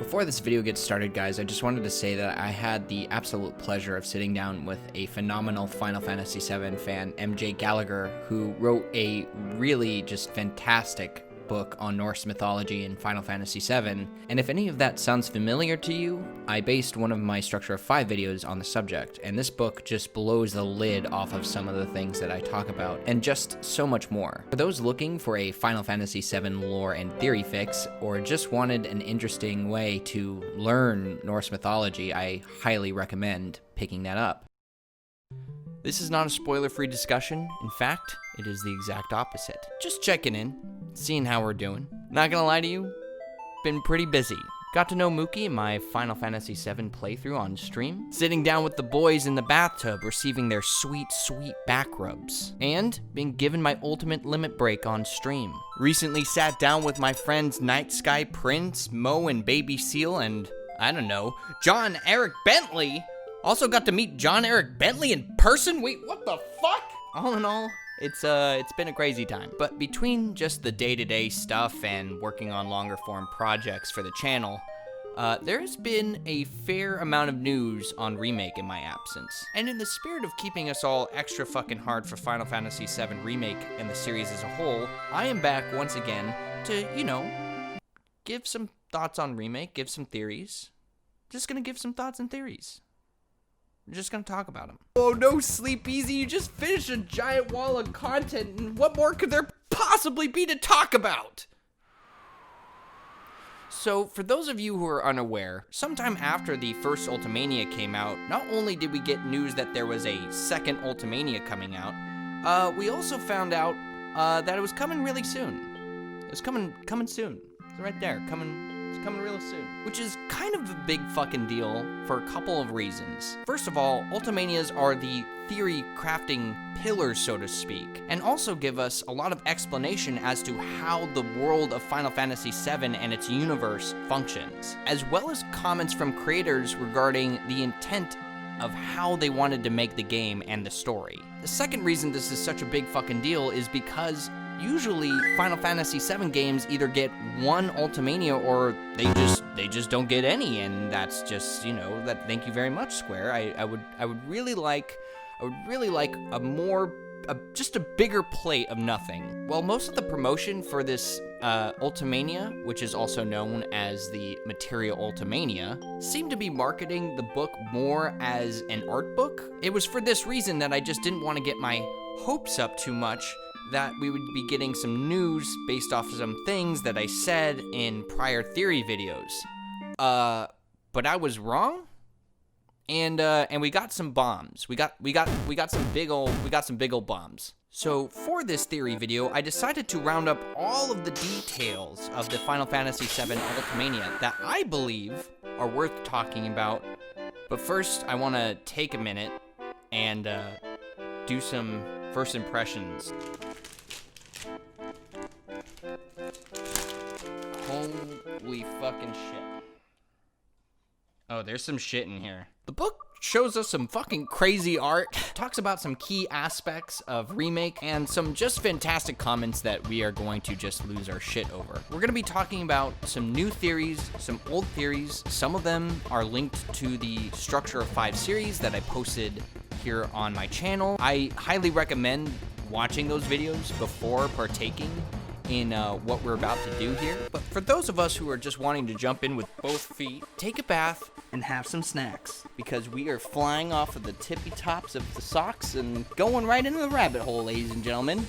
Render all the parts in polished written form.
Before this video gets started, guys, I just wanted to say that I had the absolute pleasure of sitting down with a phenomenal Final Fantasy VII fan, MJ Gallagher, who wrote a really just fantastic book on Norse mythology and Final Fantasy VII, and if any of that sounds familiar to you, I based one of my Structure of 5 videos on the subject, and this book just blows the lid off of some of the things that I talk about, and just so much more. For those looking for a Final Fantasy VII lore and theory fix, or just wanted an interesting way to learn Norse mythology, I highly recommend picking that up. This is not a spoiler-free discussion. In fact, it is the exact opposite. Just checking in, seeing how we're doing. Not gonna lie to you, been pretty busy. Got to know Mookie in my Final Fantasy VII playthrough on stream, sitting down with the boys in the bathtub receiving their sweet, sweet back rubs, and being given my ultimate limit break on stream. Recently sat down with my friends Night Sky Prince, Mo and Baby Seal, and, I don't know, John Eric Bentley. Also got to meet John Eric Bentley in person? Wait, what the fuck? All in all, it's been a crazy time. But between just the day-to-day stuff and working on longer form projects for the channel, there's been a fair amount of news on Remake in my absence. And in the spirit of keeping us all extra fucking hard for Final Fantasy VII Remake and the series as a whole, I am back once again to, you know, give some thoughts on Remake, give some theories. Just gonna give some thoughts and theories. We're just gonna talk about them. Oh no, Sleep Easy, you just finished a giant wall of content, and what more could there possibly be to talk about? So, for those of you who are unaware, sometime after the first Ultimania came out, not only did we get news that there was a second Ultimania coming out, we also found out that it was coming really soon. It was coming soon. It's right there, it's coming real soon. Which is kind of a big fucking deal for a couple of reasons. First of all, Ultimanias are the theory crafting pillars, so to speak, and also give us a lot of explanation as to how the world of Final Fantasy VII and its universe functions, as well as comments from creators regarding the intent of how they wanted to make the game and the story. The second reason this is such a big fucking deal is because usually Final Fantasy VII games either get one Ultimania or they just don't get any, and that's just, you know, that. Thank you very much, Square. I would really like just a bigger plate of nothing. Well, most of the promotion for this Ultimania, which is also known as the Material Ultimania, seemed to be marketing the book more as an art book. It was for this reason that I just didn't want to get my hopes up too much that we would be getting some news based off of some things that I said in prior theory videos. But I was wrong, and we got some bombs. We got some big old bombs. So for this theory video, I decided to round up all of the details of the Final Fantasy VII Ultimania that I believe are worth talking about. But first, I want to take a minute and do some first impressions. Holy fucking shit. Oh, there's some shit in here. The book shows us some fucking crazy art, talks about some key aspects of Remake, and some just fantastic comments that we are going to just lose our shit over. We're gonna be talking about some new theories, some old theories. Some of them are linked to the Structure of 5 series that I posted here on my channel. I highly recommend watching those videos before partaking in what we're about to do here. But for those of us who are just wanting to jump in with both feet, take a bath and have some snacks, because we are flying off of the tippy tops of the socks and going right into the rabbit hole, ladies and gentlemen.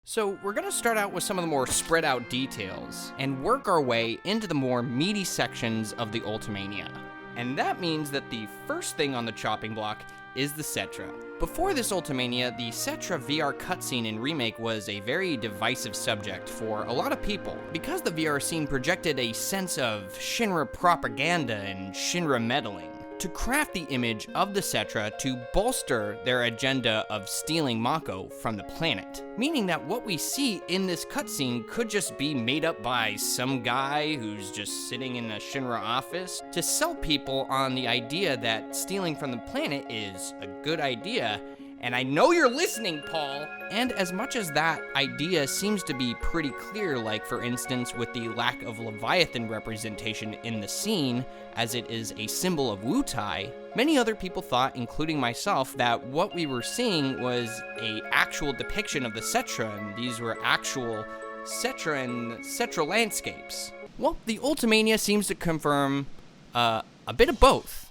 So we're gonna start out with some of the more spread out details and work our way into the more meaty sections of the Ultimania. And that means that the first thing on the chopping block is the Cetra. Before this Ultimania, the Cetra VR cutscene in Remake was a very divisive subject for a lot of people, because the VR scene projected a sense of Shinra propaganda and Shinra meddling. to craft the image of the Cetra to bolster their agenda of stealing Mako from the planet. Meaning that what we see in this cutscene could just be made up by some guy who's just sitting in a Shinra office to sell people on the idea that stealing from the planet is a good idea, And I know you're listening, Paul. And as much as that idea seems to be pretty clear, like for instance with the lack of Leviathan representation in the scene, as it is a symbol of Wutai, many other people thought, including myself, that what we were seeing was a actual depiction of the Cetra, and these were actual Cetra and Cetra landscapes. Well, the Ultimania seems to confirm a bit of both.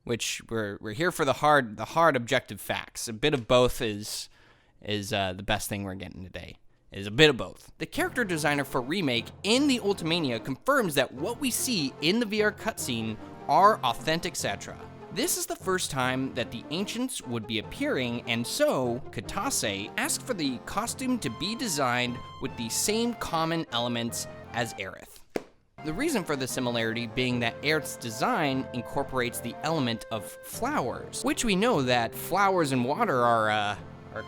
Which we're here for the hard objective facts. A bit of both is the best thing we're getting today. Is a bit of both. The character designer for Remake in the Ultimania confirms that what we see in the VR cutscene are authentic Cetra. This is the first time that the Ancients would be appearing, and so Katase asked for the costume to be designed with the same common elements as Aerith. The reason for the similarity being that Aerith's design incorporates the element of flowers, which we know that flowers and water are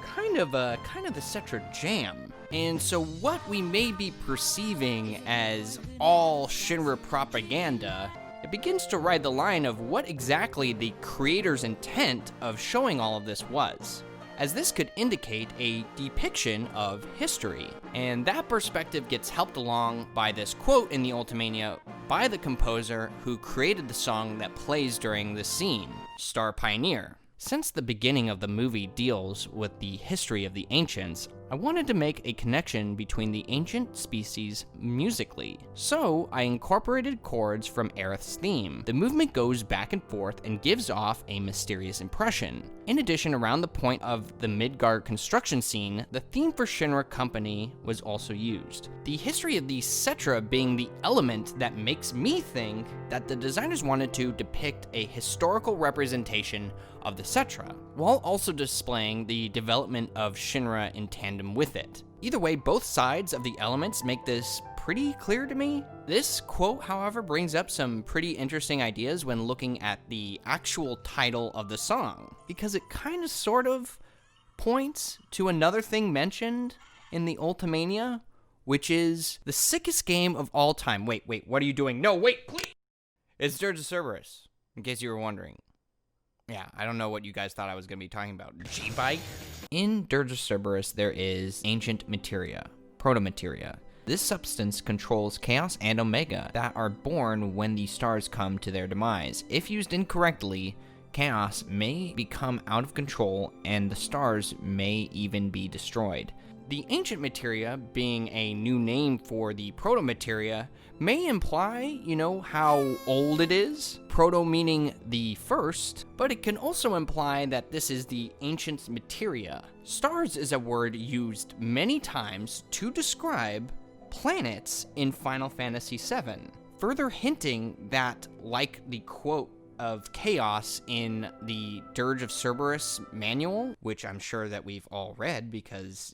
kind of the Cetra jam. And so what we may be perceiving as all Shinra propaganda, it begins to ride the line of what exactly the creator's intent of showing all of this was, as this could indicate a depiction of history. And that perspective gets helped along by this quote in the Ultimania by the composer who created the song that plays during the scene, Star Pioneer. Since the beginning of the movie deals with the history of the Ancients, I wanted to make a connection between the ancient species musically. So I incorporated chords from Aerith's theme. The movement goes back and forth and gives off a mysterious impression. In addition, around the point of the Midgard construction scene, the theme for Shinra Company was also used. The history of the Cetra being the element that makes me think that the designers wanted to depict a historical representation of the Cetra, while also displaying the development of Shinra in tandem with it. Either way, both sides of the elements make this pretty clear to me. This quote, however, brings up some pretty interesting ideas when looking at the actual title of the song, because it kind of sort of points to another thing mentioned in the Ultimania, which is the sickest game of all time. Wait, what are you doing? No, wait, please! It's Dirge of Cerberus, in case you were wondering. Yeah, I don't know what you guys thought I was going to be talking about. G-Bike? In Dirge of Cerberus, there is ancient materia, Proto-Materia. This substance controls Chaos and Omega that are born when the stars come to their demise. If used incorrectly, Chaos may become out of control and the stars may even be destroyed. The ancient materia, being a new name for the Proto-Materia, may imply, how old it is. Proto meaning the first, but it can also imply that this is the ancient materia. Stars is a word used many times to describe planets in Final Fantasy VII, further hinting that, like the quote of Chaos in the Dirge of Cerberus manual, which I'm sure that we've all read because,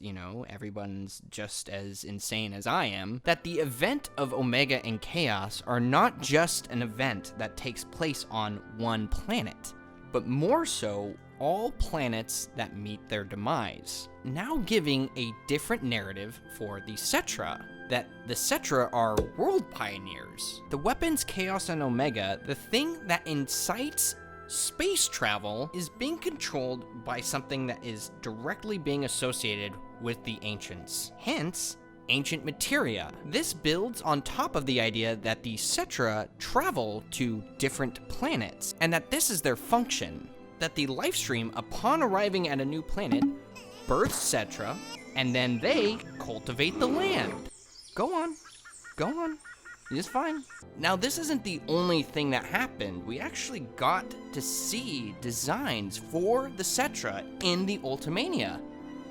everyone's just as insane as I am, that the event of Omega and Chaos are not just an event that takes place on one planet, but more so all planets that meet their demise, now giving a different narrative for the Cetra, that the Cetra are world pioneers. The weapons Chaos and Omega, the thing that incites space travel, is being controlled by something that is directly being associated with the Ancients. Hence, ancient materia. This builds on top of the idea that the Cetra travel to different planets, and that this is their function. That the lifestream, upon arriving at a new planet, births Cetra, and then they cultivate the land. Go on. It's fine. Now, this isn't the only thing that happened. We actually got to see designs for the Cetra in the Ultimania.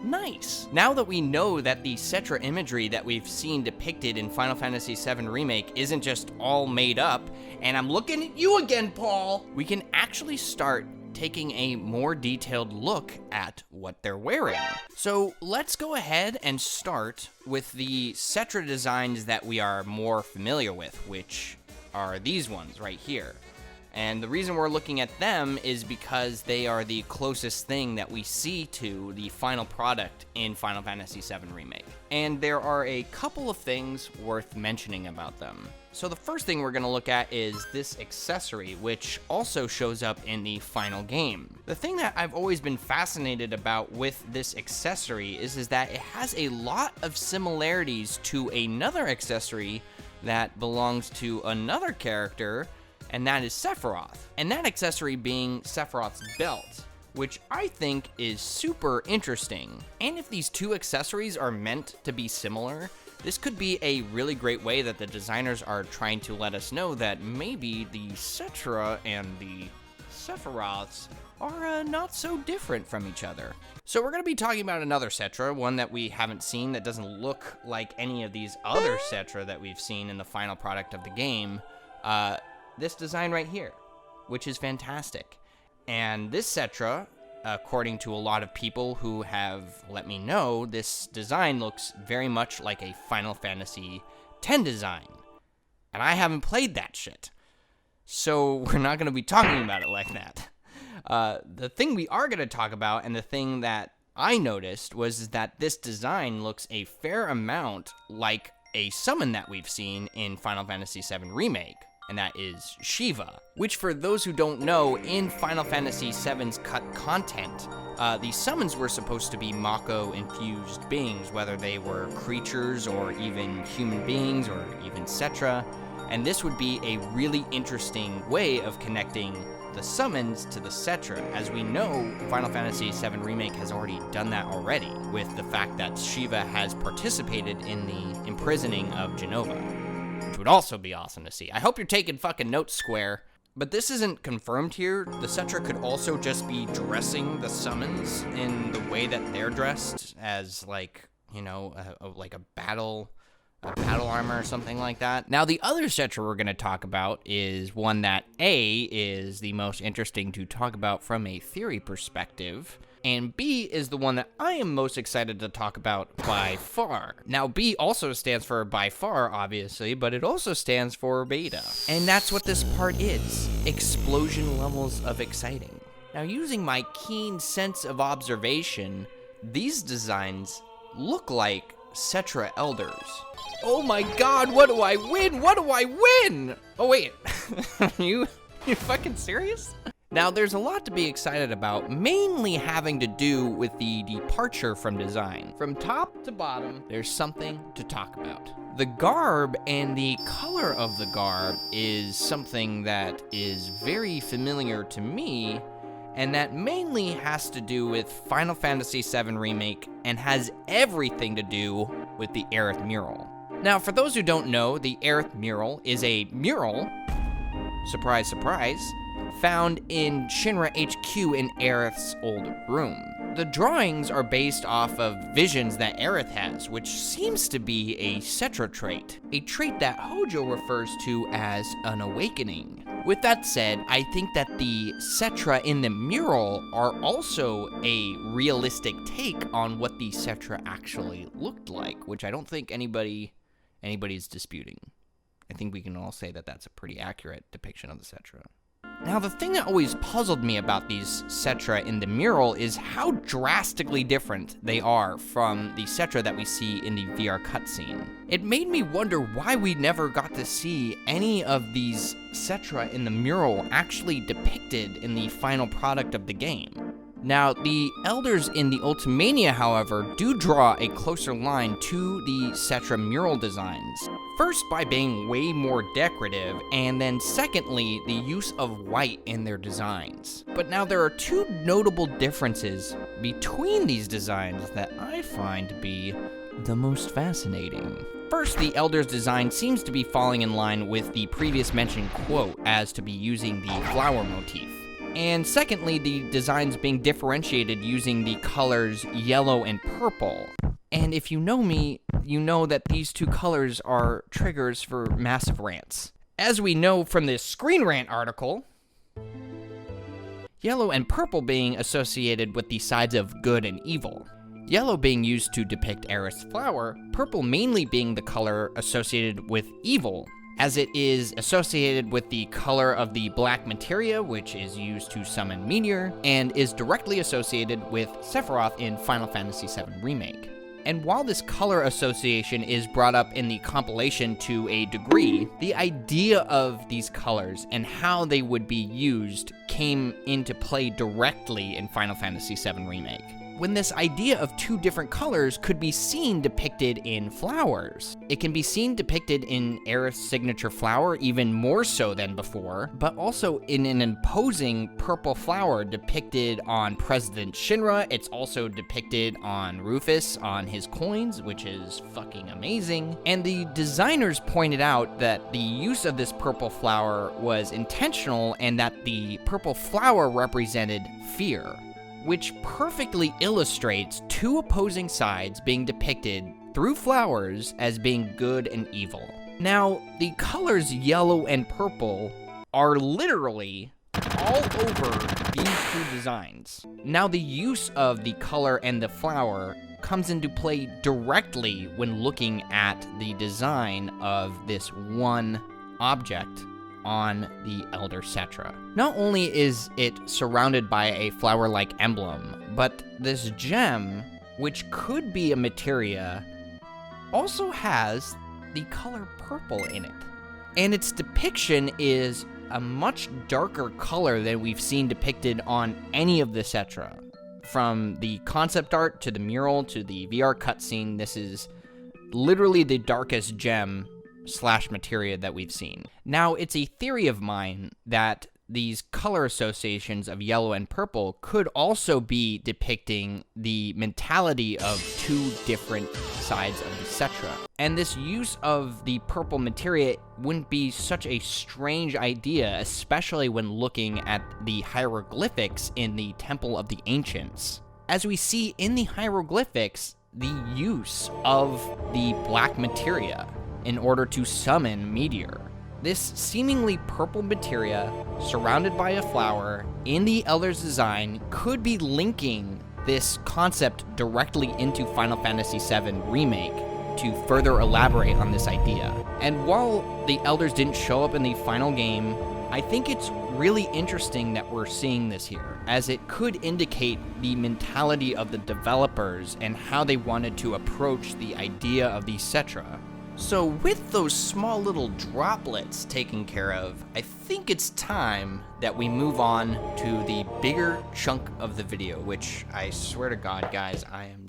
Nice. Now that we know that the Cetra imagery that we've seen depicted in Final Fantasy VII Remake isn't just all made up, and I'm looking at you again, Paul, we can actually start taking a more detailed look at what they're wearing. So let's go ahead and start with the Cetra designs that we are more familiar with, which are these ones right here. And the reason we're looking at them is because they are the closest thing that we see to the final product in Final Fantasy VII Remake. And there are a couple of things worth mentioning about them. So the first thing we're going to look at is this accessory, which also shows up in the final game. The thing that I've always been fascinated about with this accessory is that it has a lot of similarities to another accessory that belongs to another character, and that is Sephiroth. And that accessory being Sephiroth's belt, which I think is super interesting. And if these two accessories are meant to be similar, this could be a really great way that the designers are trying to let us know that maybe the Cetra and the Sephiroths are not so different from each other. So we're going to be talking about another Cetra, one that we haven't seen that doesn't look like any of these other Cetra that we've seen in the final product of the game. This design right here, which is fantastic. And this Cetra, according to a lot of people who have let me know, this design looks very much like a Final Fantasy X design. And I haven't played that shit. So we're not going to be talking about it like that. The thing we are going to talk about, and the thing that I noticed, was that this design looks a fair amount like a summon that we've seen in Final Fantasy VII Remake. And that is Shiva, which, for those who don't know, in Final Fantasy VII's cut content, the summons were supposed to be Mako-infused beings, whether they were creatures or even human beings or even Cetra, and this would be a really interesting way of connecting the summons to the Cetra. As we know, Final Fantasy VII Remake has already done that already, with the fact that Shiva has participated in the imprisoning of Jenova. Which would also be awesome to see. I hope you're taking fucking notes, Square. But this isn't confirmed here. The Cetra could also just be dressing the summons in the way that they're dressed, as like, you know, like a battle armor or something like that. Now, the other Cetra we're going to talk about is one that A, is the most interesting to talk about from a theory perspective, and B is the one that I am most excited to talk about by far. Now, B also stands for by far, obviously, but it also stands for beta. And that's what this part is. Explosion levels of exciting. Now, using my keen sense of observation, these designs look like Cetra Elders. Oh my god, what do I win? What do I win? Oh wait, you fucking serious? Now, there's a lot to be excited about, mainly having to do with the departure from design. From top to bottom, there's something to talk about. The garb and the color of the garb is something that is very familiar to me, and that mainly has to do with Final Fantasy VII Remake and has everything to do with the Aerith mural. Now, for those who don't know, the Aerith mural is a mural, surprise, surprise, found in Shinra HQ in Aerith's old room. The drawings are based off of visions that Aerith has, which seems to be a Cetra trait, a trait that Hojo refers to as an awakening. With that said, I think that the Cetra in the mural are also a realistic take on what the Cetra actually looked like, which I don't think anybody's disputing. I think we can all say that that's a pretty accurate depiction of the Cetra. Now, the thing that always puzzled me about these Cetra in the mural is how drastically different they are from the Cetra that we see in the VR cutscene. It made me wonder why we never got to see any of these Cetra in the mural actually depicted in the final product of the game. Now, the Elders in the Ultimania, however, do draw a closer line to the Cetra mural designs. First, by being way more decorative, and then secondly, the use of white in their designs. But now there are two notable differences between these designs that I find to be the most fascinating. First, the Elders design seems to be falling in line with the previous mentioned quote as to be using the flower motif. And secondly, the designs being differentiated using the colors yellow and purple. And if you know me, you know that these two colors are triggers for massive rants. As we know from this Screen Rant article, yellow and purple being associated with the sides of good and evil. Yellow being used to depict Aerith's flower, purple mainly being the color associated with evil, as it is associated with the color of the black materia, which is used to summon Meteor, and is directly associated with Sephiroth in Final Fantasy VII Remake. And while this color association is brought up in the compilation to a degree, the idea of these colors and how they would be used came into play directly in Final Fantasy VII Remake, when this idea of two different colors could be seen depicted in flowers. It can be seen depicted in Aerith's signature flower even more so than before, but also in an imposing purple flower depicted on President Shinra. It's also depicted on Rufus on his coins, which is fucking amazing. And the designers pointed out that the use of this purple flower was intentional and that the purple flower represented fear, which perfectly illustrates two opposing sides being depicted through flowers as being good and evil. Now, the colors yellow and purple are literally all over these two designs. Now, the use of the color and the flower comes into play directly when looking at the design of this one object on the Elder Cetra. Not only is it surrounded by a flower-like emblem, but this gem, which could be a materia, also has the color purple in it. And its depiction is a much darker color than we've seen depicted on any of the Cetra. From the concept art to the mural to the VR cutscene, this is literally the darkest gem / materia that we've seen. Now, it's a theory of mine that these color associations of yellow and purple could also be depicting the mentality of two different sides of the Cetra. And this use of the purple materia wouldn't be such a strange idea, especially when looking at the hieroglyphics in the Temple of the Ancients. As we see in the hieroglyphics, the use of the black materia in order to summon Meteor. This seemingly purple materia, surrounded by a flower, in the Elder's design, could be linking this concept directly into Final Fantasy VII Remake to further elaborate on this idea. And while the Elders didn't show up in the final game, I think it's really interesting that we're seeing this here, as it could indicate the mentality of the developers and how they wanted to approach the idea of the Cetra. So with those small little droplets taken care of, I think it's time that we move on to the bigger chunk of the video, which I swear to God, guys, I'm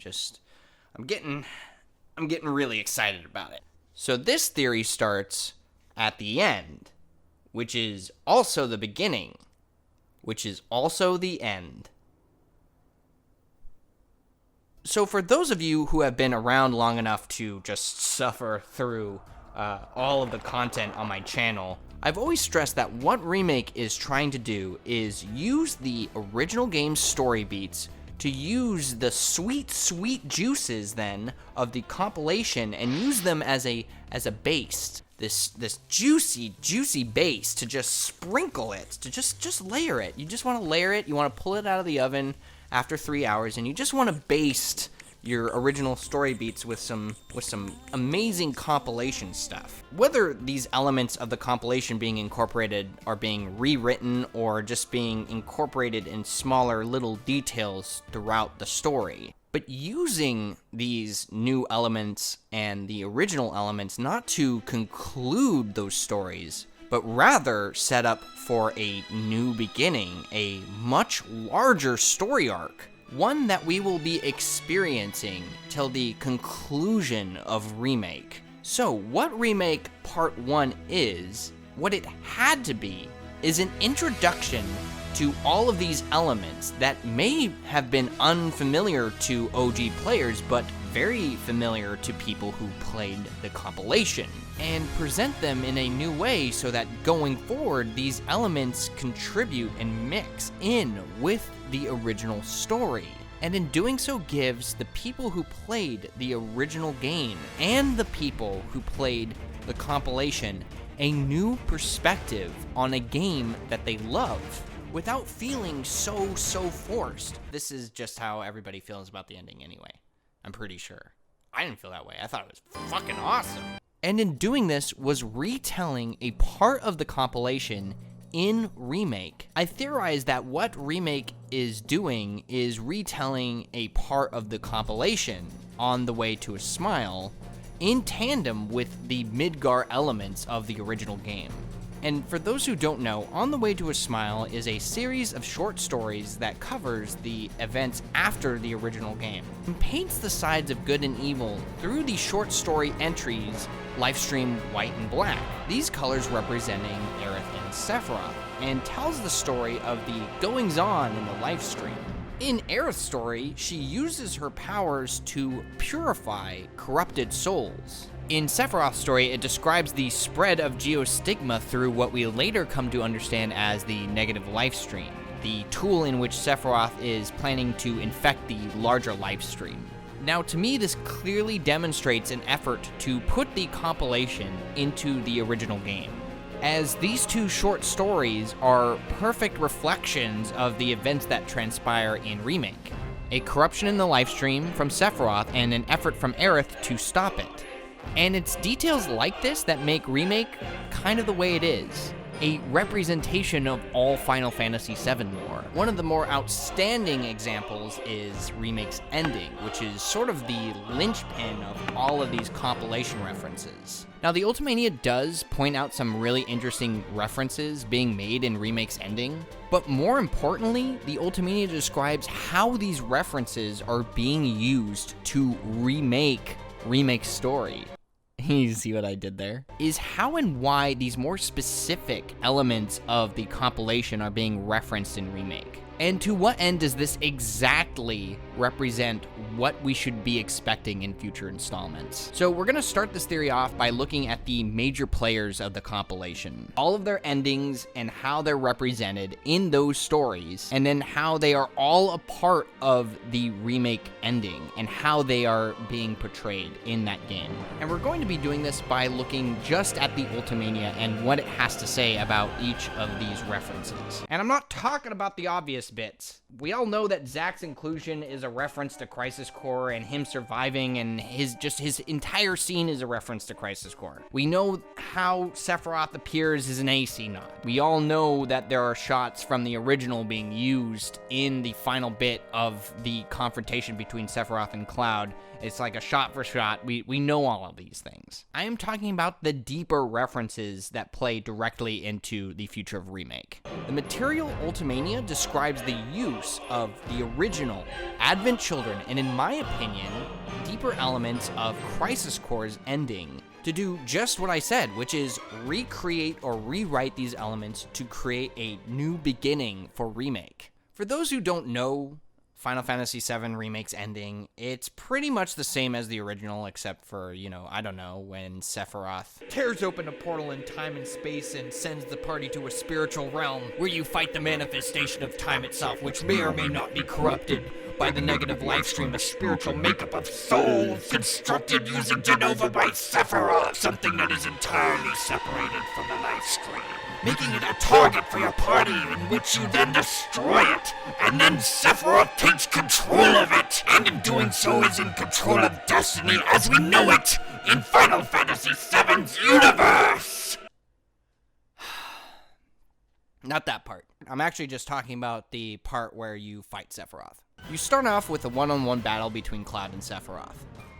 getting really excited about it. So this theory starts at the end, which is also the beginning, which is also the end. So for those of you who have been around long enough to just suffer through all of the content on my channel, I've always stressed that what Remake is trying to do is use the original game's story beats to use the sweet, sweet juices then of the compilation and use them as a base. This juicy base to just sprinkle it, to just layer it. You just want to layer it, you want to pull it out of the oven after 3 hours, and you just want to baste your original story beats with some amazing compilation stuff. Whether these elements of the compilation being incorporated are being rewritten or just being incorporated in smaller little details throughout the story. But using these new elements and the original elements not to conclude those stories, but rather set up for a new beginning, a much larger story arc, one that we will be experiencing till the conclusion of Remake. So what Remake Part 1 is, what it had to be, is an introduction to all of these elements that may have been unfamiliar to OG players, but very familiar to people who played the compilation, and present them in a new way so that going forward, these elements contribute and mix in with the original story. And in doing so gives the people who played the original game and the people who played the compilation a new perspective on a game that they love without feeling so forced. This is just how everybody feels about the ending anyway. I'm pretty sure. I didn't feel that way. I thought it was fucking awesome. And in doing this was retelling a part of the compilation in Remake. I theorized that what Remake is doing is retelling a part of the compilation, On the Way to a Smile, in tandem with the Midgar elements of the original game. And for those who don't know, On the Way to a Smile is a series of short stories that covers the events after the original game and paints the sides of good and evil through the short story entries live-streamed white and black, these colors representing Aerith and Sephiroth, and tells the story of the goings-on in the live stream. In Aerith's story, she uses her powers to purify corrupted souls. In Sephiroth's story, it describes the spread of geostigma through what we later come to understand as the negative life stream, the tool in which Sephiroth is planning to infect the larger life stream. Now, to me, this clearly demonstrates an effort to put the compilation into the original game, as these two short stories are perfect reflections of the events that transpire in Remake. A corruption in the life stream from Sephiroth and an effort from Aerith to stop it. And it's details like this that make Remake kind of the way it is. A representation of all Final Fantasy VII lore. One of the more outstanding examples is Remake's ending, which is sort of the linchpin of all of these compilation references. Now, the Ultimania does point out some really interesting references being made in Remake's ending, but more importantly, the Ultimania describes how these references are being used to remake Remake's story. You see what I did there? Is how and why these more specific elements of the compilation are being referenced in Remake. And to what end does this exactly represent what we should be expecting in future installments? So we're gonna start this theory off by looking at the major players of the compilation. All of their endings and how they're represented in those stories, and then how they are all a part of the Remake ending and how they are being portrayed in that game. And we're going to be doing this by looking just at the Ultimania and what it has to say about each of these references. And I'm not talking about the obvious bits. We all know that Zack's inclusion is a reference to Crisis Core and him surviving, and his entire scene is a reference to Crisis Core. We know how Sephiroth appears as an AC nod. We all know that there are shots from the original being used in the final bit of the confrontation between Sephiroth and Cloud. It's like a shot for shot. We know all of these things. I am talking about the deeper references that play directly into the future of Remake. The Material Ultimania describes the use of the original Advent Children, and in my opinion, deeper elements of Crisis Core's ending to do just what I said, which is recreate or rewrite these elements to create a new beginning for Remake. For those who don't know Final Fantasy VII Remake's ending, it's pretty much the same as the original, except for, I don't know, when Sephiroth tears open a portal in time and space and sends the party to a spiritual realm where you fight the manifestation of time itself, which may or may not be corrupted by the negative lifestream, a spiritual makeup of souls constructed using de novo by Sephiroth, something that is entirely separated from the lifestream, making it a target for your party in which you then destroy it, and then Sephiroth takes control of it, and in doing so is in control of destiny as we know it in Final Fantasy VII's universe! Not that part. I'm actually just talking about the part where you fight Sephiroth. You start off with a one-on-one battle between Cloud and Sephiroth.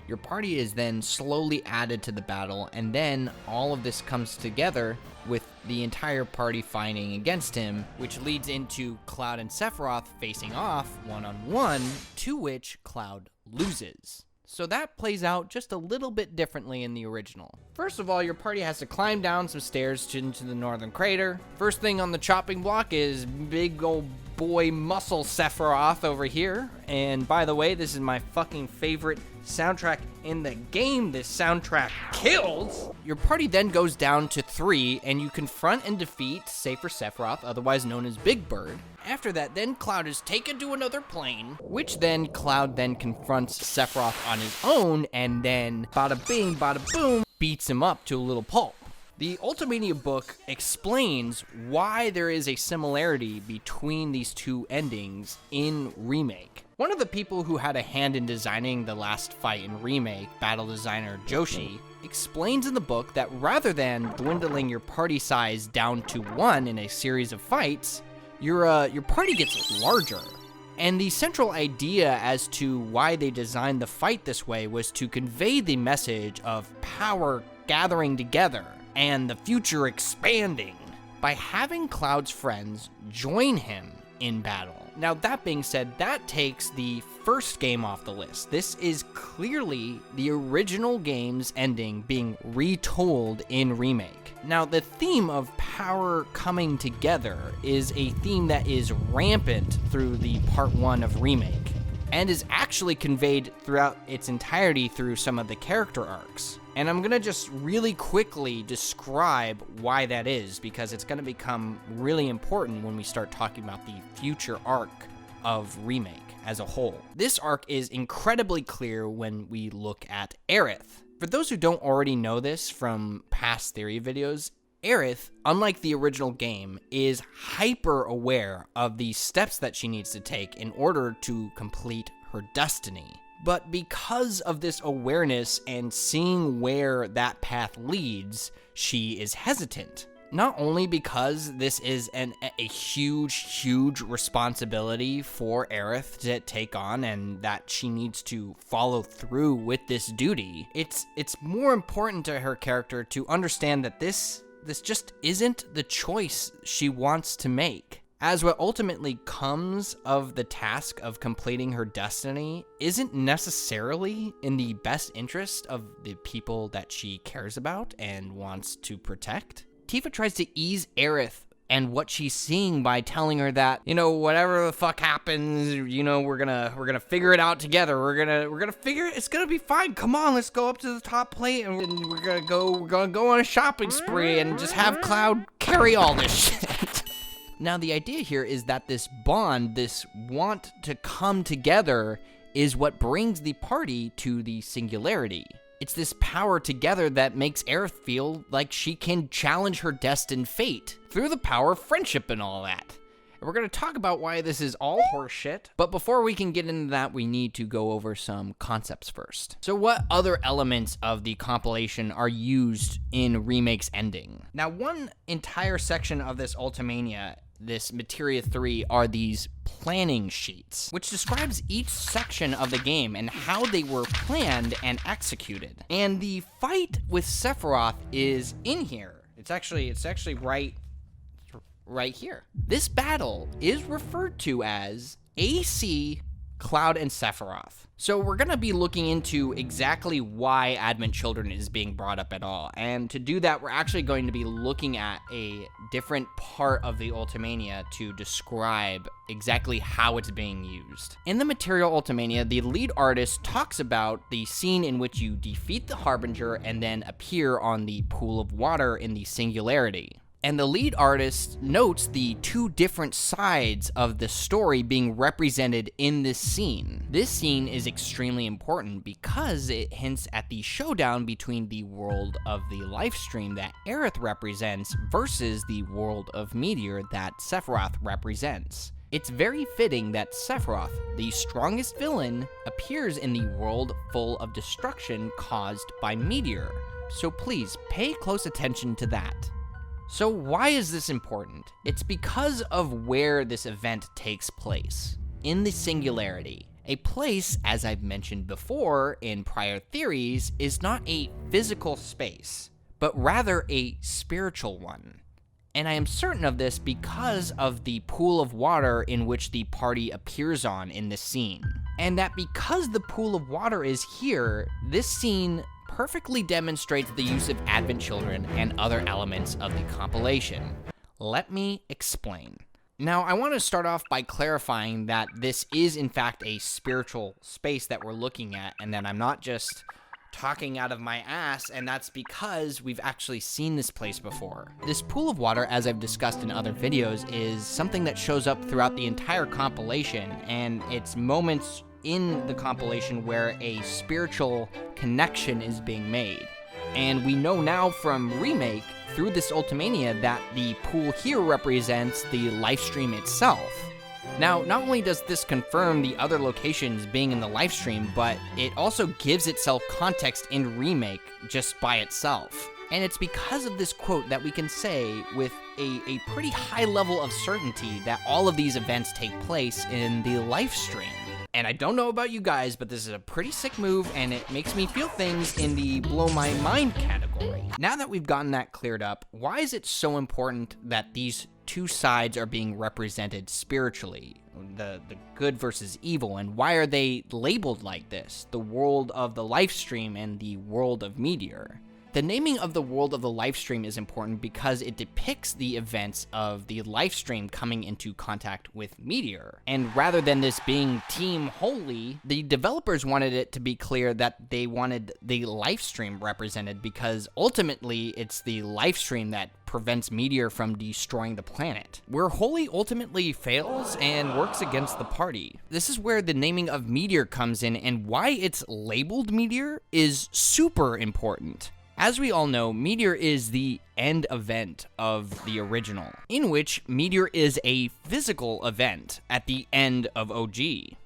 Your party is then slowly added to the battle, and then all of this comes together with the entire party fighting against him, which leads into Cloud and Sephiroth facing off one-on-one, to which Cloud loses. So that plays out just a little bit differently in the original. First of all, your party has to climb down some stairs into the northern crater. First thing on the chopping block is big old boy muscle Sephiroth over here. And by the way, this is my fucking favorite soundtrack in the game. This soundtrack kills. Your party then goes down to 3, and you confront and defeat Safer Sephiroth, otherwise known as Big Bird. After that, then Cloud is taken to another plane, which then Cloud then confronts Sephiroth on his own, and then bada bing, bada boom, beats him up to a little pulp. The Ultimania book explains why there is a similarity between these two endings in Remake. One of the people who had a hand in designing the last fight in Remake, battle designer Joshi, explains in the book that rather than dwindling your party size down to 1 in a series of fights, your party gets larger. And the central idea as to why they designed the fight this way was to convey the message of power gathering together and the future expanding by having Cloud's friends join him in battle. Now, that being said, that takes the first game off the list. This is clearly the original game's ending being retold in Remake. Now, the theme of power coming together is a theme that is rampant through the part 1 of Remake, and is actually conveyed throughout its entirety through some of the character arcs. And I'm gonna just really quickly describe why that is, because it's gonna become really important when we start talking about the future arc of Remake as a whole. This arc is incredibly clear when we look at Aerith. For those who don't already know this from past theory videos, Aerith, unlike the original game, is hyper aware of the steps that she needs to take in order to complete her destiny. But because of this awareness and seeing where that path leads, she is hesitant. Not only because this is a huge responsibility for Aerith to take on and that she needs to follow through with this duty, it's more important to her character to understand that this just isn't the choice she wants to make. As what ultimately comes of the task of completing her destiny isn't necessarily in the best interest of the people that she cares about and wants to protect. Tifa tries to ease Aerith and what she's seeing by telling her that, whatever the fuck happens, we're gonna figure it out together. We're gonna figure it. It's gonna be fine. Come on, let's go up to the top plate and we're gonna go on a shopping spree and just have Cloud carry all this shit. Now, the idea here is that this bond, this want to come together, is what brings the party to the Singularity. It's this power together that makes Aerith feel like she can challenge her destined fate through the power of friendship and all that. And we're going to talk about why this is all horseshit, but before we can get into that, we need to go over some concepts first. So what other elements of the compilation are used in Remake's ending? Now, one entire section of this Ultimania, this Materia 3, are these planning sheets, which describes each section of the game and how they were planned and executed. And the fight with Sephiroth is in here. It's actually right here. This battle is referred to as AC, Cloud, and Sephiroth. So we're gonna be looking into exactly why Advent Children is being brought up at all. And to do that, we're actually going to be looking at a different part of the Ultimania to describe exactly how it's being used. In the Material Ultimania, the lead artist talks about the scene in which you defeat the Harbinger and then appear on the pool of water in the Singularity. And the lead artist notes the two different sides of the story being represented in this scene. This scene is extremely important because it hints at the showdown between the world of the Lifestream that Aerith represents versus the world of Meteor that Sephiroth represents. It's very fitting that Sephiroth, the strongest villain, appears in the world full of destruction caused by Meteor. So please pay close attention to that. So why is this important? It's because of where this event takes place, in the Singularity. A place, as I've mentioned before in prior theories, is not a physical space, but rather a spiritual one. And I am certain of this because of the pool of water in which the party appears on in this scene. And that because the pool of water is here, this scene perfectly demonstrates the use of Advent Children and other elements of the compilation. Let me explain. Now, I want to start off by clarifying that this is in fact a spiritual space that we're looking at, and that I'm not just talking out of my ass, and that's because we've actually seen this place before. This pool of water, as I've discussed in other videos, is something that shows up throughout the entire compilation, and it's moments in the compilation where a spiritual connection is being made. And we know now from Remake, through this Ultimania, that the pool here represents the livestream itself. Now, not only does this confirm the other locations being in the livestream, but it also gives itself context in Remake just by itself. And it's because of this quote that we can say with a pretty high level of certainty that all of these events take place in the livestream. And I don't know about you guys, but this is a pretty sick move, and it makes me feel things in the blow my mind category. Now that we've gotten that cleared up, why is it so important that these two sides are being represented spiritually? The good versus evil, and why are they labeled like this? The world of the livestream and the world of Meteor. The naming of the world of the livestream is important because it depicts the events of the livestream coming into contact with Meteor. And rather than this being Team Holy, the developers wanted it to be clear that they wanted the livestream represented because ultimately it's the livestream that prevents Meteor from destroying the planet, where Holy ultimately fails and works against the party. This is where the naming of Meteor comes in, and why it's labeled Meteor is super important. As we all know, Meteor is the end event of the original, in which Meteor is a physical event at the end of OG.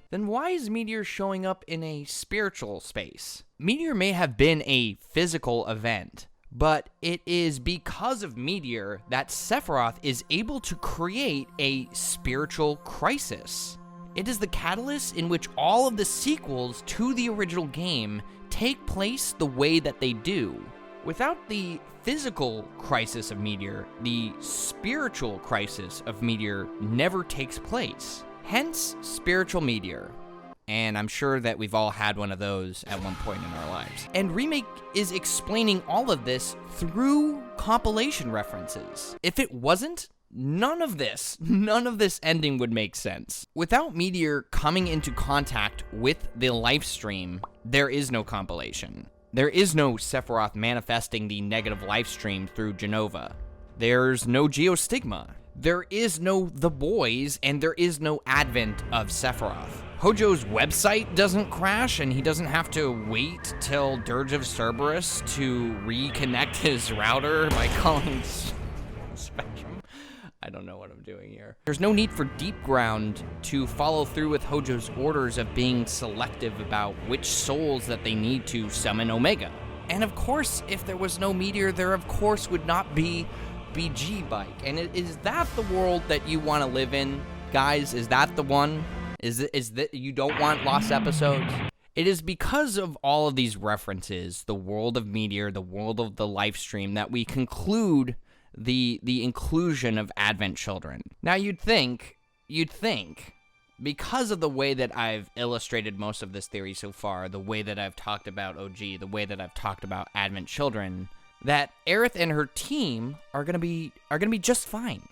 Then why is Meteor showing up in a spiritual space? Meteor may have been a physical event, but it is because of Meteor that Sephiroth is able to create a spiritual crisis. It is the catalyst in which all of the sequels to the original game take place the way that they do. Without the physical crisis of Meteor, the spiritual crisis of Meteor never takes place. Hence, spiritual Meteor. And I'm sure that we've all had one of those at one point in our lives. And Remake is explaining all of this through compilation references. If it wasn't, none of this ending would make sense. Without Meteor coming into contact with the livestream, there is no compilation. There is no Sephiroth manifesting the negative livestream through Genova. There's no Geostigma. There is no The Boys, and there is no advent of Sephiroth. Hojo's website doesn't crash, and he doesn't have to wait till Dirge of Cerberus to reconnect his router by calling Spectrum. I don't know what I'm doing here. There's no need for Deep Ground to follow through with Hojo's orders of being selective about which souls that they need to summon Omega. And of course, if there was no Meteor, there of course would not be BG Bike. And is that the world that you want to live in, guys? Is that the one? Is that you don't want lost episodes? It is because of all of these references, the world of Meteor, the world of the livestream, that we conclude the inclusion of Advent Children. Now you'd think, because of the way that I've illustrated most of this theory so far, the way that I've talked about OG, the way that I've talked about Advent Children, that Aerith and her team are gonna be just fine.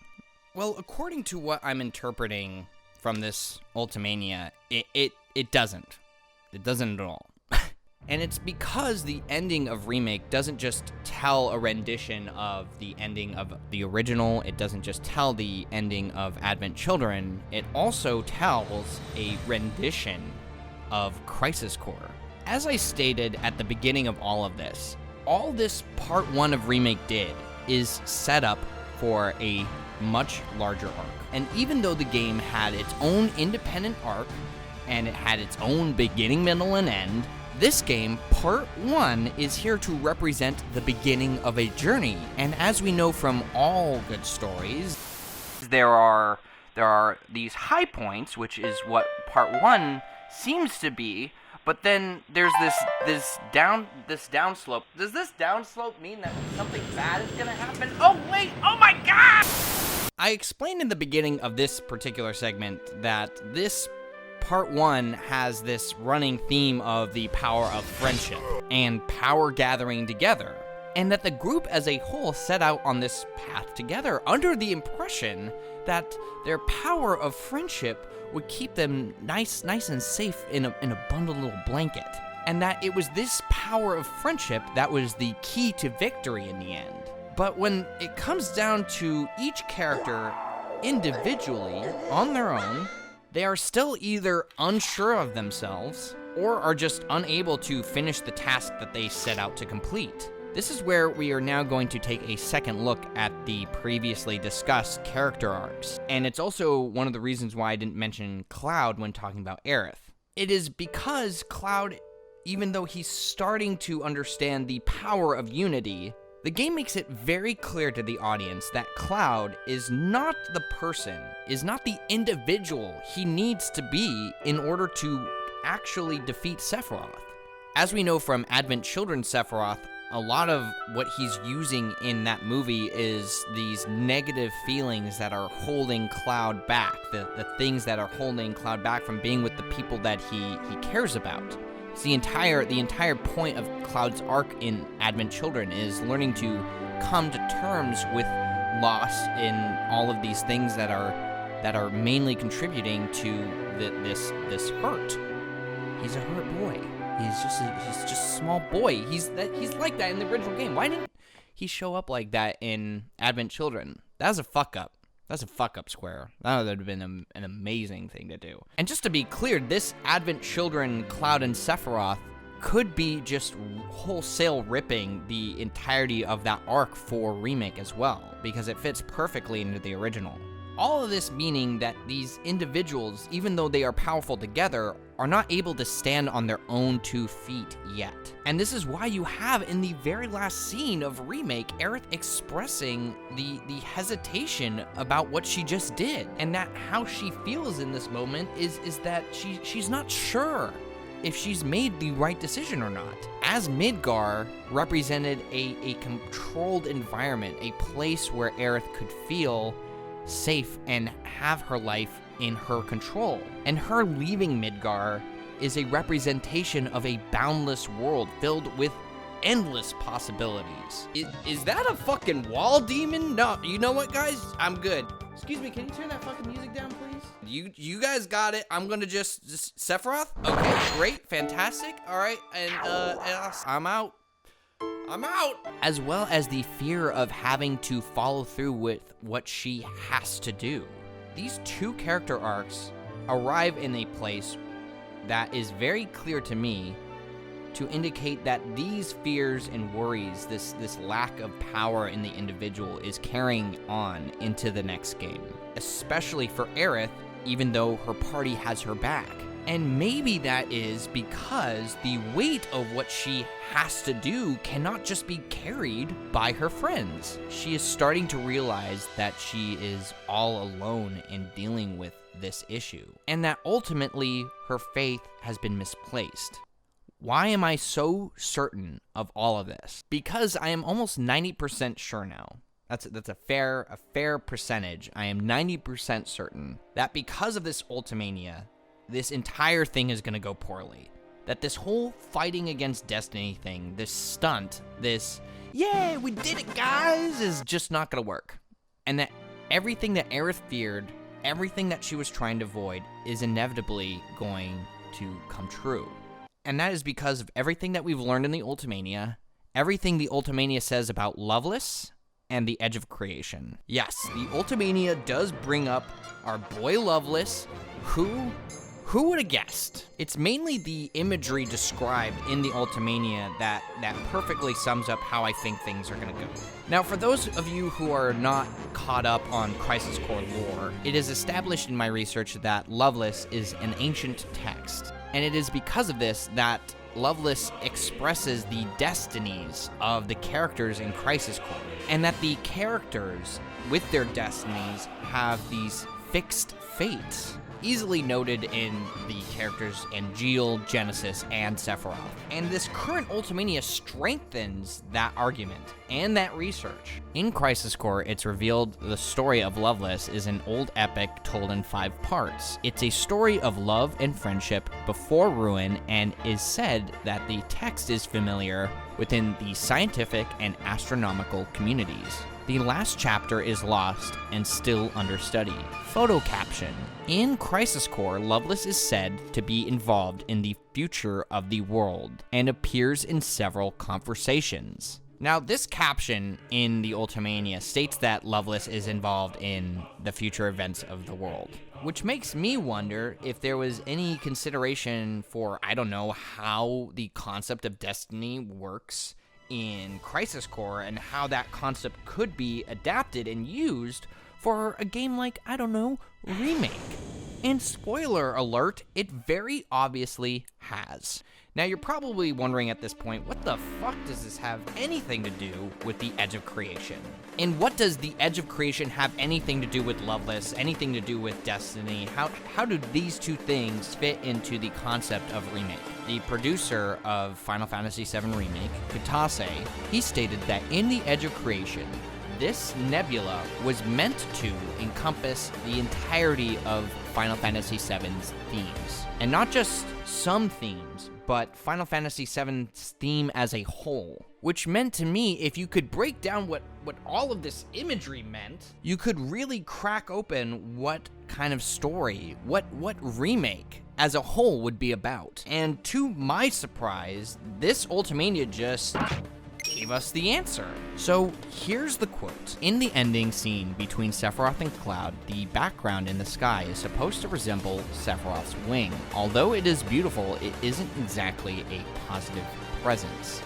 Well, according to what I'm interpreting from this Ultimania, it doesn't. It doesn't at all. And it's because the ending of Remake doesn't just tell a rendition of the ending of the original, it doesn't just tell the ending of Advent Children, it also tells a rendition of Crisis Core. As I stated at the beginning of all this Part 1 of Remake did is set up for a much larger arc. And even though the game had its own independent arc, and it had its own beginning, middle, and end, this game, Part 1, is here to represent the beginning of a journey. And as we know from all good stories, there are these high points, which is what Part 1 seems to be, but then there's this downslope. Does this downslope mean that something bad is gonna happen? Oh wait, oh my god! I explained in the beginning of this particular segment that this Part 1 has this running theme of the power of friendship and power gathering together, and that the group as a whole set out on this path together under the impression that their power of friendship would keep them nice and safe in a bundled little blanket, and that it was this power of friendship that was the key to victory in the end. But when it comes down to each character individually, on their own, they are still either unsure of themselves or are just unable to finish the task that they set out to complete. This is where we are now going to take a second look at the previously discussed character arcs. And it's also one of the reasons why I didn't mention Cloud when talking about Aerith. It is because Cloud, even though he's starting to understand the power of unity, the game makes it very clear to the audience that Cloud is not the person, is not the individual he needs to be in order to actually defeat Sephiroth. As we know from Advent Children Sephiroth, a lot of what he's using in that movie is these negative feelings that are holding Cloud back, the things that are holding Cloud back from being with the people that he cares about. It's the entire point of Cloud's arc in Advent Children is learning to come to terms with loss in all of these things that are mainly contributing to this hurt. He's a hurt boy. He's just a small boy. He's like that in the original game. Why didn't he show up like that in Advent Children? That was a fuck up. That's a fuck up, Square. That would have been an amazing thing to do. And just to be clear, this Advent Children, Cloud and Sephiroth could be just wholesale ripping the entirety of that arc for Remake as well, because it fits perfectly into the original. All of this meaning that these individuals, even though they are powerful together, are not able to stand on their own 2 feet yet. And this is why you have in the very last scene of Remake, Aerith expressing the hesitation about what she just did. And that how she feels in this moment is that she's not sure if she's made the right decision or not. As Midgar represented a controlled environment, a place where Aerith could feel safe and have her life in her control. And her leaving Midgar is a representation of a boundless world filled with endless possibilities. Is that a fucking wall demon? No, you know what, guys? I'm good. Excuse me, can you turn that fucking music down, please? You guys got it. I'm gonna just Sephiroth? Okay, great, fantastic. All right, and I'm out. As well as the fear of having to follow through with what she has to do. These 2 character arcs arrive in a place that is very clear to me to indicate that these fears and worries, this lack of power in the individual is carrying on into the next game. Especially for Aerith, even though her party has her back. And maybe that is because the weight of what she has to do cannot just be carried by her friends. She is starting to realize that she is all alone in dealing with this issue, and that ultimately her faith has been misplaced. Why am I so certain of all of this? Because I am almost 90% sure now. That's a fair percentage. I am 90% certain that because of this Ultimania, this entire thing is going to go poorly. That this whole fighting against destiny thing, this stunt, this, yay, we did it, guys, is just not going to work. And that everything that Aerith feared, everything that she was trying to avoid, is inevitably going to come true. And that is because of everything that we've learned in the Ultimania, everything the Ultimania says about Loveless, and the Edge of Creation. Yes, the Ultimania does bring up our boy Loveless, who would have guessed? It's mainly the imagery described in the Ultimania that perfectly sums up how I think things are going to go. Now, for those of you who are not caught up on Crisis Core lore, it is established in my research that Loveless is an ancient text. And it is because of this that Loveless expresses the destinies of the characters in Crisis Core. And that the characters, with their destinies, have these fixed fates. Easily noted in the characters Angeal, Genesis, and Sephiroth. And this current Ultimania strengthens that argument and that research. In Crisis Core, it's revealed the story of Loveless is an old epic told in 5 parts. It's a story of love and friendship before ruin, and is said that the text is familiar within the scientific and astronomical communities. The last chapter is lost and still under study. Photo caption. In Crisis Core, Loveless is said to be involved in the future of the world and appears in several conversations. Now, this caption in the Ultimania states that Loveless is involved in the future events of the world, which makes me wonder if there was any consideration for, I don't know, how the concept of destiny works in Crisis Core and how that concept could be adapted and used for a game like, I don't know, Remake. And spoiler alert, it very obviously has. Now you're probably wondering at this point, what the fuck does this have anything to do with the Edge of Creation? And what does the Edge of Creation have anything to do with Loveless, anything to do with Destiny? How do these two things fit into the concept of Remake? The producer of Final Fantasy VII Remake, Kitase, he stated that in the Edge of Creation, this Nebula was meant to encompass the entirety of Final Fantasy VII's themes. And not just some themes, but Final Fantasy VII's theme as a whole. Which meant to me, if you could break down what all of this imagery meant, you could really crack open what kind of story, what Remake as a whole would be about. And to my surprise, this Ultimania just gave us the answer. So here's the quote. In the ending scene between Sephiroth and Cloud, the background in the sky is supposed to resemble Sephiroth's wing. Although it is beautiful, it isn't exactly a positive presence.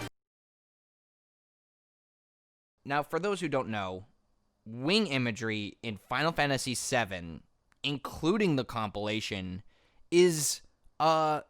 Now, for those who don't know, wing imagery in Final Fantasy VII, including the compilation, is the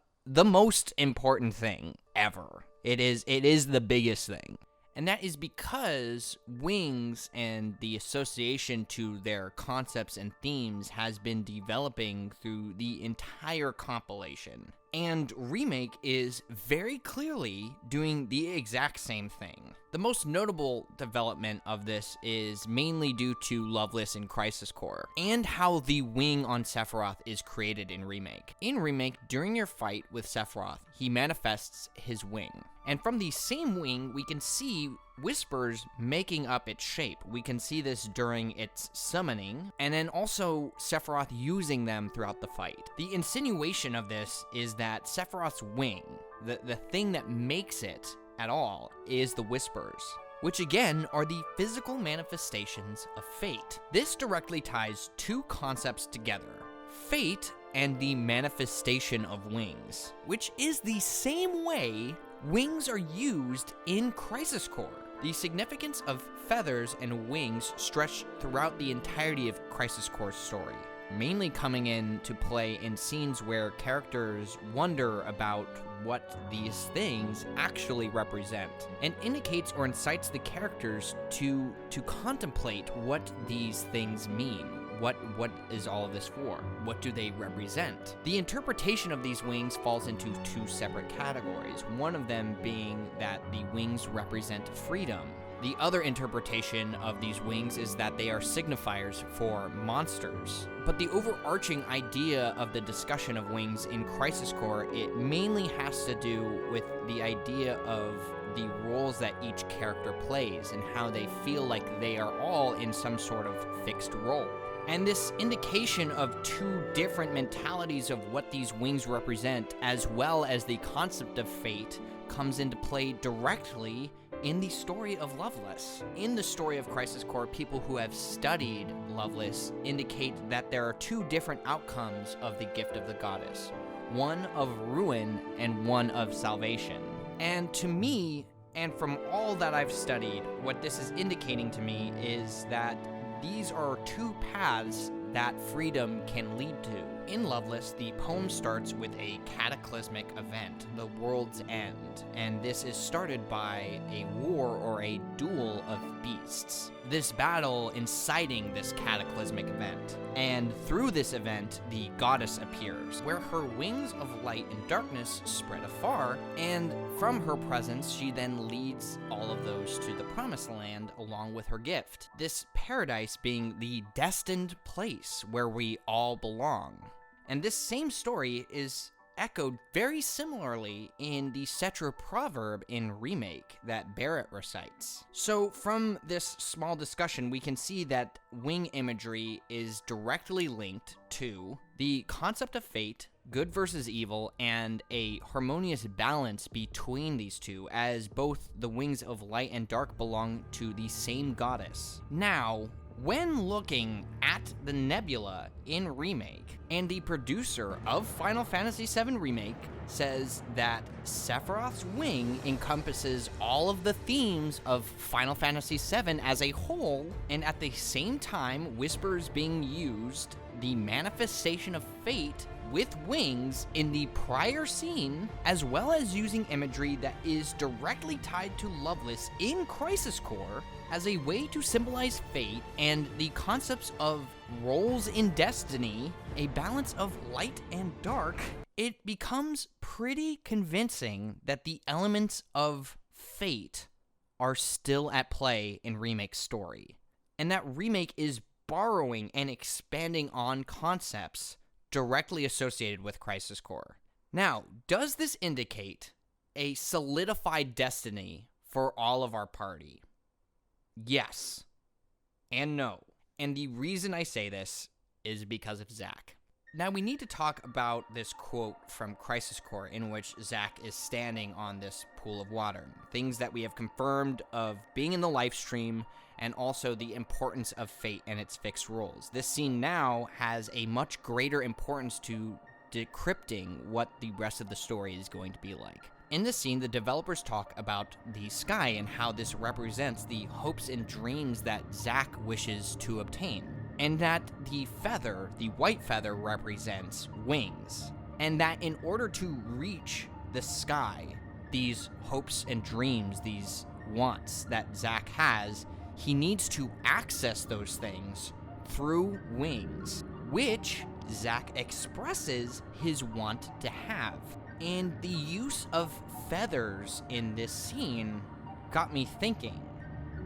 most important thing ever. It is the biggest thing. And that is because wings and the association to their concepts and themes has been developing through the entire compilation. And Remake is very clearly doing the exact same thing. The most notable development of this is mainly due to Loveless in Crisis Core, and how the wing on Sephiroth is created in Remake. In Remake, during your fight with Sephiroth, he manifests his wing. And from the same wing, we can see whispers making up its shape. We can see this during its summoning, and then also Sephiroth using them throughout the fight. The insinuation of this is that Sephiroth's wing, the thing that makes it at all, is the whispers, which again are the physical manifestations of fate. This directly ties two concepts together: fate and the manifestation of wings, which is the same way wings are used in Crisis Core. The significance of feathers and wings stretch throughout the entirety of Crisis Core's story, mainly coming into play in scenes where characters wonder about what these things actually represent, and indicates or incites the characters to contemplate what these things mean. What is all of this for? What do they represent? The interpretation of these wings falls into two separate categories, one of them being that the wings represent freedom. The other interpretation of these wings is that they are signifiers for monsters. But the overarching idea of the discussion of wings in Crisis Core, it mainly has to do with the idea of the roles that each character plays and how they feel like they are all in some sort of fixed role. And this indication of two different mentalities of what these wings represent, as well as the concept of fate, comes into play directly in the story of Loveless. In the story of Crisis Core, people who have studied Loveless indicate that there are two different outcomes of the gift of the goddess, one of ruin and one of salvation. And to me, and from all that I've studied, what this is indicating to me is that these are two paths that freedom can lead to. In Loveless, the poem starts with a cataclysmic event, the world's end, and this is started by a war or a duel of beasts. This battle inciting this cataclysmic event. And through this event, the goddess appears, where her wings of light and darkness spread afar, and from her presence, she then leads all of those to the promised land along with her gift. This paradise being the destined place where we all belong. And this same story is echoed very similarly in the Cetra proverb in Remake that Barrett recites. So from this small discussion, we can see that wing imagery is directly linked to the concept of fate, good versus evil, and a harmonious balance between these two, as both the wings of light and dark belong to the same goddess. Now, When looking at the Nebula in Remake, and the producer of Final Fantasy VII Remake says that Sephiroth's wing encompasses all of the themes of Final Fantasy VII as a whole, and at the same time, Whisper's being used the manifestation of fate with wings in the prior scene, as well as using imagery that is directly tied to Loveless in Crisis Core as a way to symbolize fate and the concepts of roles in destiny, a balance of light and dark, it becomes pretty convincing that the elements of fate are still at play in Remake's story, and that Remake is borrowing and expanding on concepts directly associated with Crisis Core. Now, does this indicate a solidified destiny for all of our party? Yes and no. And the reason I say this is because of Zack. Now, we need to talk about this quote from Crisis Core in which Zack is standing on this pool of water. Things that we have confirmed of being in the live stream, and also the importance of fate and its fixed roles. This scene now has a much greater importance to decrypting what the rest of the story is going to be like. In this scene, the developers talk about the sky and how this represents the hopes and dreams that Zack wishes to obtain, and that the feather, the white feather, represents wings, and that in order to reach the sky, these hopes and dreams, these wants that Zack has, he needs to access those things through wings, which Zack expresses his want to have. And the use of feathers in this scene got me thinking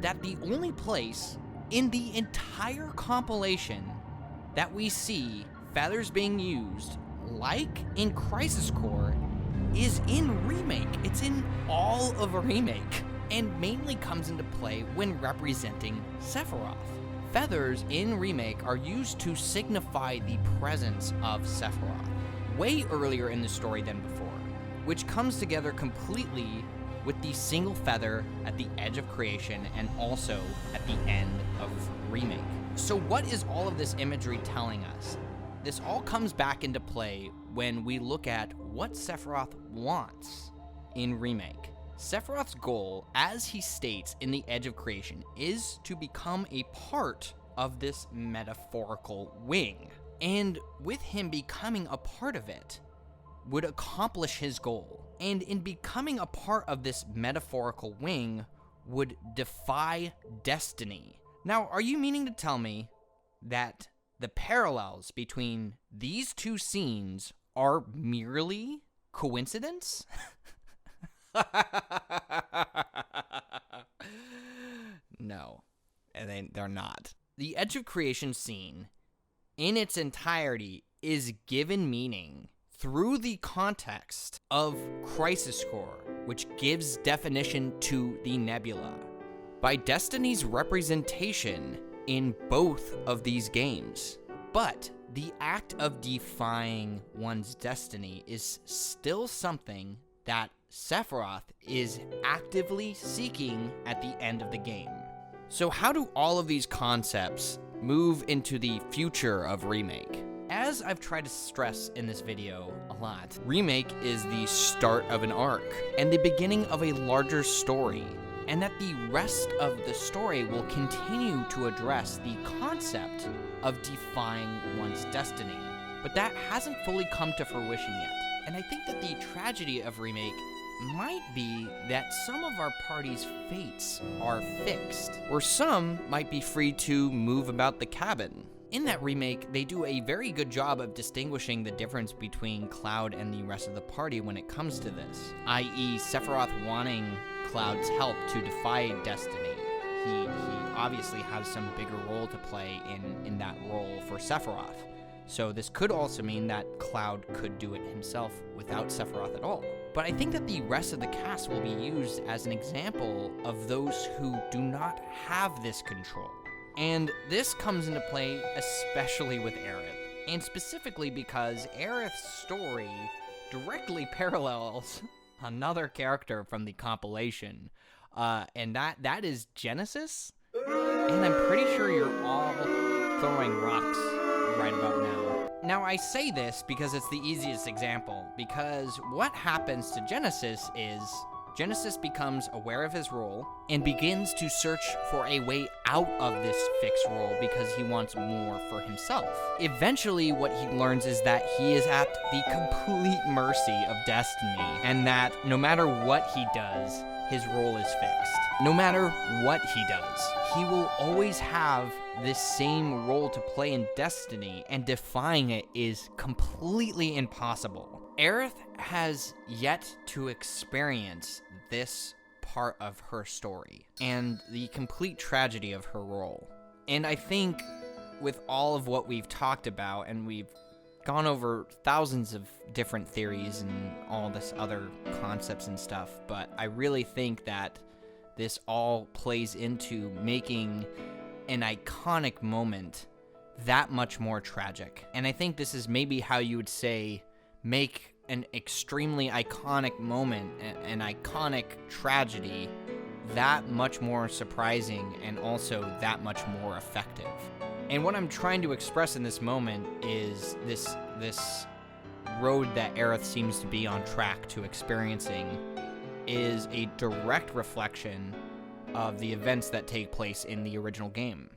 that the only place in the entire compilation that we see feathers being used, like in Crisis Core, is in Remake. It's in all of Remake, and mainly comes into play when representing Sephiroth. Feathers in Remake are used to signify the presence of Sephiroth, way earlier in the story than before, which comes together completely with the single feather at the edge of creation and also at the end of Remake. So what is all of this imagery telling us? This all comes back into play when we look at what Sephiroth wants in Remake. Sephiroth's goal, as he states in the Edge of Creation, is to become a part of this metaphorical wing. And with him becoming a part of it, would accomplish his goal. And in becoming a part of this metaphorical wing, would defy destiny. Now, are you meaning to tell me that the parallels between these two scenes are merely coincidence? No, they're not. The Edge of Creation scene, in its entirety, is given meaning through the context of Crisis Core, which gives definition to the Nebula, by Destiny's representation in both of these games. But the act of defying one's destiny is still something that Sephiroth is actively seeking at the end of the game. So how do all of these concepts move into the future of Remake? As I've tried to stress in this video a lot, Remake is the start of an arc and the beginning of a larger story, and that the rest of the story will continue to address the concept of defying one's destiny. But that hasn't fully come to fruition yet. And I think that the tragedy of Remake might be that some of our party's fates are fixed, or some might be free to move about the cabin. In that Remake, they do a very good job of distinguishing the difference between Cloud and the rest of the party when it comes to this, i.e. Sephiroth wanting Cloud's help to defy destiny. He obviously has some bigger role to play in that role for Sephiroth. So this could also mean that Cloud could do it himself without Sephiroth at all. But I think that the rest of the cast will be used as an example of those who do not have this control. And this comes into play especially with Aerith, and specifically because Aerith's story directly parallels another character from the compilation, and that is Genesis. And I'm pretty sure you're all throwing rocks right about now. Now, I say this because it's the easiest example, because what happens to Genesis is Genesis becomes aware of his role and begins to search for a way out of this fixed role because he wants more for himself. Eventually, what he learns is that he is at the complete mercy of destiny, and that no matter what he does, his role is fixed. No matter what he does, he will always have this same role to play in destiny, and defying it is completely impossible. Aerith has yet to experience this part of her story and the complete tragedy of her role. And I think with all of what we've talked about, and we've gone over thousands of different theories and all this other concepts and stuff, but I really think that this all plays into making an iconic moment that much more tragic. And I think this is maybe how you would say make an extremely iconic moment, an iconic tragedy, that much more surprising and also that much more effective. And what I'm trying to express in this moment is this road that Aerith seems to be on track to experiencing is a direct reflection of the events that take place in the original game.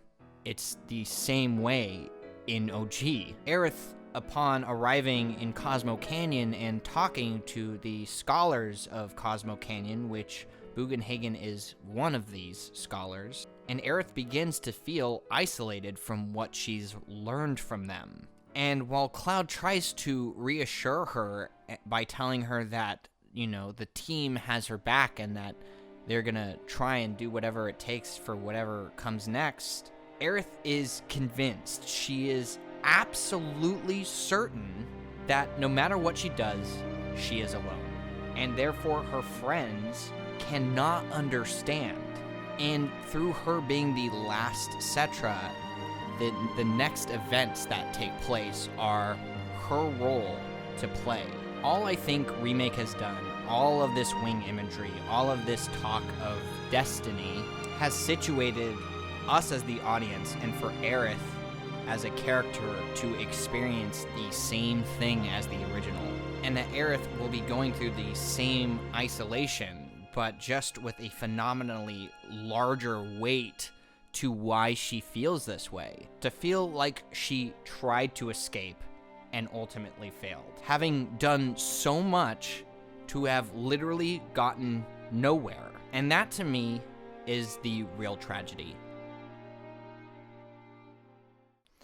It's the same way in OG. Aerith, upon arriving in Cosmo Canyon and talking to the scholars of Cosmo Canyon, which Bugenhagen is one of these scholars, and Aerith begins to feel isolated from what she's learned from them. And while Cloud tries to reassure her by telling her that, you know, the team has her back and that they're gonna try and do whatever it takes for whatever comes next, Aerith is convinced, she is absolutely certain that no matter what she does, she is alone. And therefore her friends cannot understand. And through her being the last Cetra, the next events that take place are her role to play. All I think Remake has done, all of this wing imagery, all of this talk of destiny, has situated us as the audience and for Aerith as a character to experience the same thing as the original. And that Aerith will be going through the same isolation, but just with a phenomenally larger weight to why she feels this way. To feel like she tried to escape and ultimately failed. Having done so much to have literally gotten nowhere. And that to me is the real tragedy.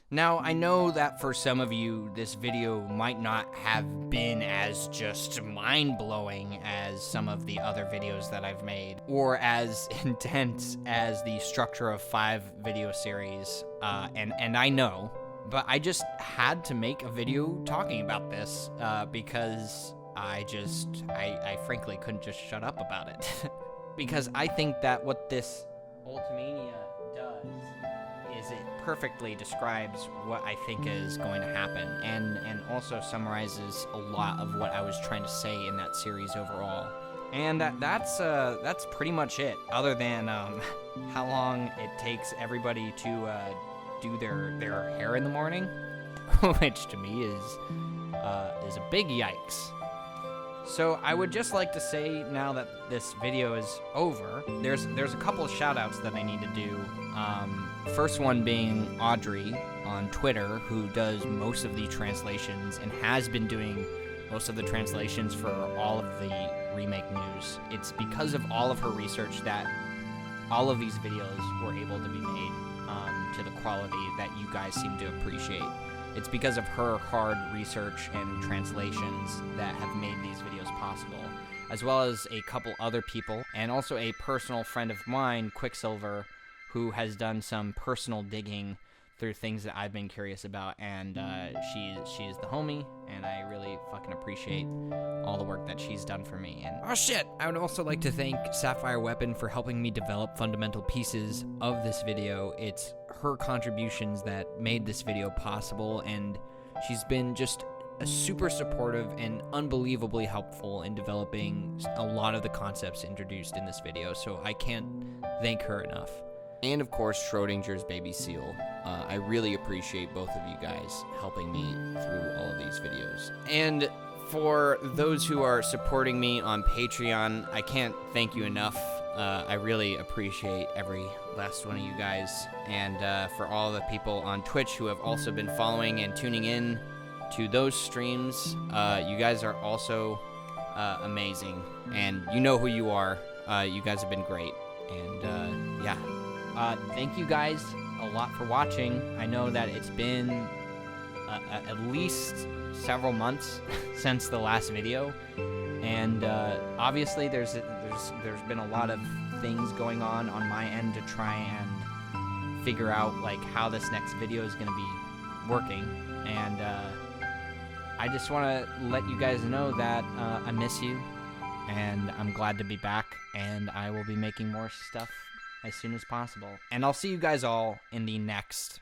Now, I know that for some of you, this video might not have been as just mind-blowing as some of the other videos that I've made, or as intense as the Structure of 5 video series, and I know, but I just had to make a video talking about this, because I frankly couldn't just shut up about it. Because I think that what this Ultimania does is it perfectly describes what I think is going to happen, and also summarizes a lot of what I was trying to say in that series overall. And that's pretty much it, other than how long it takes everybody to do their hair in the morning, which to me is a big yikes. So I would just like to say, now that this video is over, there's a couple of shout-outs that I need to do. First one being Audrey on Twitter, who does most of the translations and has been doing most of the translations for all of the Remake news. It's because of all of her research that all of these videos were able to be made to the quality that you guys seem to appreciate. It's because of her hard research and translations that have made these videos possible, as well as a couple other people, and also a personal friend of mine, Quicksilver, who has done some personal digging through things that I've been curious about, and she's the homie, and I really fucking appreciate all the work that she's done for me. And oh shit, I would also like to thank Sapphire Weapon for helping me develop fundamental pieces of this video. It's her contributions that made this video possible, and she's been just super supportive and unbelievably helpful in developing a lot of the concepts introduced in this video, so I can't thank her enough. and of course Schrodinger's baby seal. I really appreciate both of you guys helping me through all of these videos. And for those who are supporting me on Patreon, I can't thank you enough. I really appreciate every last one of you guys. And for all the people on Twitch who have also been following and tuning in to those streams, you guys are also amazing. And you know who you are. You guys have been great. And yeah, thank you guys a lot for watching. I know that it's been at least several months since the last video, and obviously there's been a lot of things going on my end to try and figure out like how this next video is going to be working, and I just want to let you guys know that I miss you, and I'm glad to be back, and I will be making more stuff as soon as possible. And I'll see you guys all in the next